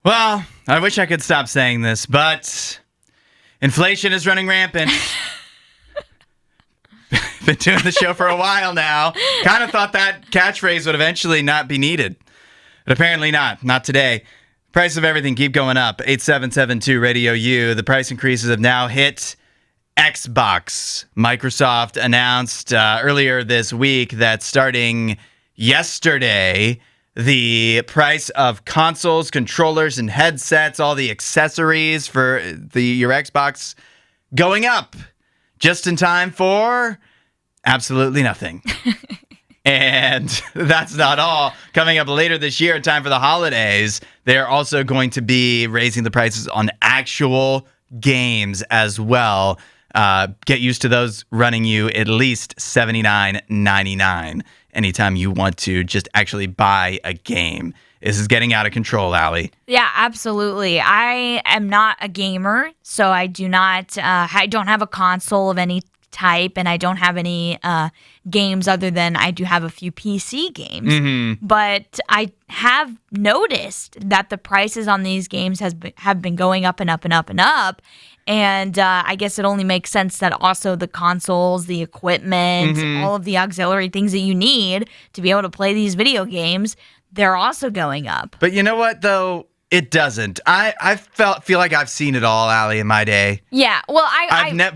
Well, I wish I could stop saying this, but inflation is running rampant. Been doing the show for a while now. Kind of thought that catchphrase would eventually not be needed. But apparently not. Not today. Price of everything keep going up. 8772 Radio U. The price increases have now hit Xbox. Microsoft announced earlier this week that starting yesterday, the price of consoles, controllers, and headsets, all the accessories for your Xbox, going up just in time for absolutely nothing. And that's not all. Coming up later this year in time for the holidays, they're also going to be raising the prices on actual games as well. Get used to those running you at least $79.99 anytime you want to just actually buy a game. This is getting out of control, Allie. Yeah, absolutely. I am not a gamer, so I do not. I don't have a console of any type, and I don't have any games other than I do have a few PC games. Mm-hmm. But I have noticed that the prices on these games have been going up and up and up and up. And I guess it only makes sense that also the consoles, the equipment, all of the auxiliary things that you need to be able to play these video games, they're also going up. But you know what, though? It doesn't. I feel like I've seen it all, Allie, in my day. Yeah, well,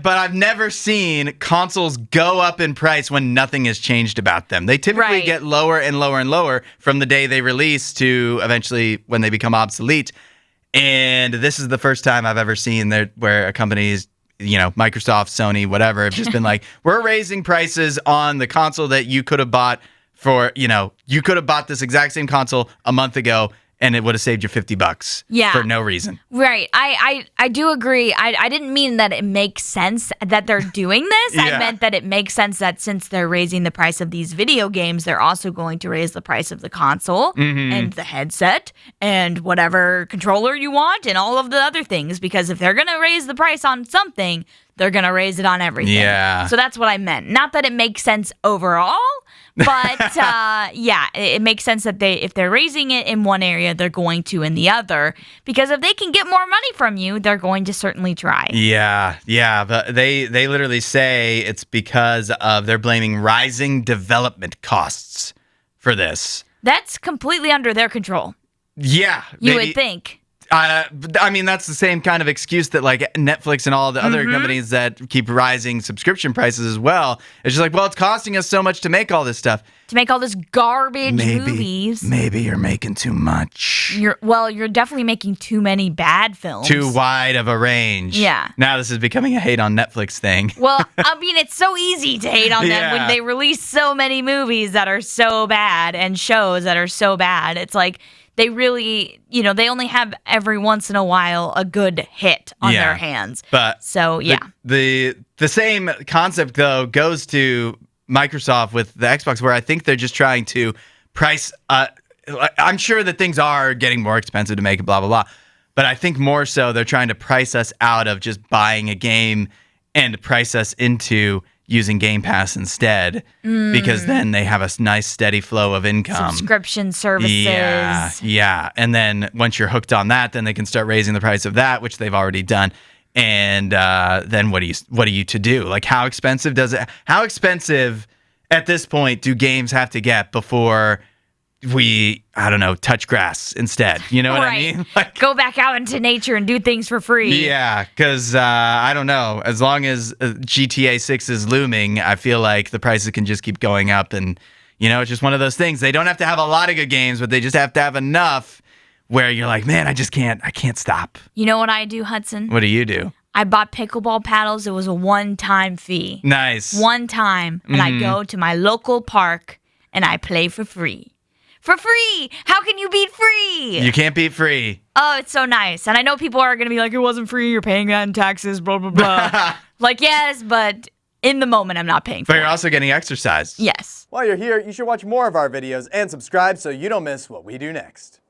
but I've never seen consoles go up in price when nothing has changed about them. They typically get lower and lower and lower from the day they release to eventually when they become obsolete. And this is the first time I've ever seen where a company's, Microsoft, Sony, whatever, have just been like, we're raising prices on the console that you could have bought for, you could have bought this exact same console a month ago and it would have saved you $50 for no reason. Right. I do agree. I didn't mean that it makes sense that they're doing this. I meant that it makes sense that since they're raising the price of these video games, they're also going to raise the price of the console and the headset and whatever controller you want and all of the other things. Because if they're going to raise the price on something, they're going to raise it on everything. Yeah. So that's what I meant. Not that it makes sense overall, but it makes sense that if they're raising it in one area, they're going to in the other. Because if they can get more money from you, they're going to certainly try. Yeah. But they literally say it's because of they're blaming rising development costs for this. That's completely under their control. Yeah. You would think. I mean, that's the same kind of excuse that like Netflix and all the other companies that keep rising subscription prices as well. It's just like, well, it's costing us so much to make all this stuff. To make all this garbage movies. Maybe you're making too much. You're definitely making too many bad films. Too wide of a range. Yeah. Now this is becoming a hate on Netflix thing. Well, I mean, it's so easy to hate on them when they release so many movies that are so bad and shows that are so bad. It's like, they really, they only have every once in a while a good hit on their hands. But so, yeah. The same concept, though, goes to Microsoft with the Xbox, where I think they're just trying to price. I'm sure that things are getting more expensive to make, blah, blah, blah. But I think more so they're trying to price us out of just buying a game and price us into using Game Pass instead, because then they have a nice steady flow of income. Subscription services. Yeah. And then once you're hooked on that, then they can start raising the price of that, which they've already done. And then what are you to do? Like, how expensive at this point do games have to get before we, touch grass instead? You know what I mean? Like, go back out into nature and do things for free. Yeah, because I don't know. As long as GTA 6 is looming, I feel like the prices can just keep going up. And, it's just one of those things. They don't have to have a lot of good games, but they just have to have enough where you're like, man, I can't stop. You know what I do, Hudson? What do you do? I bought pickleball paddles. It was a one-time fee. Nice. One time. And I go to my local park and I play for free. For free! How can you beat free? You can't beat free. Oh, it's so nice. And I know people are going to be like, it wasn't free, you're paying that in taxes, blah, blah, blah. Like, yes, but in the moment, I'm not paying for it. But you're also getting exercise. Yes. While you're here, you should watch more of our videos and subscribe so you don't miss what we do next.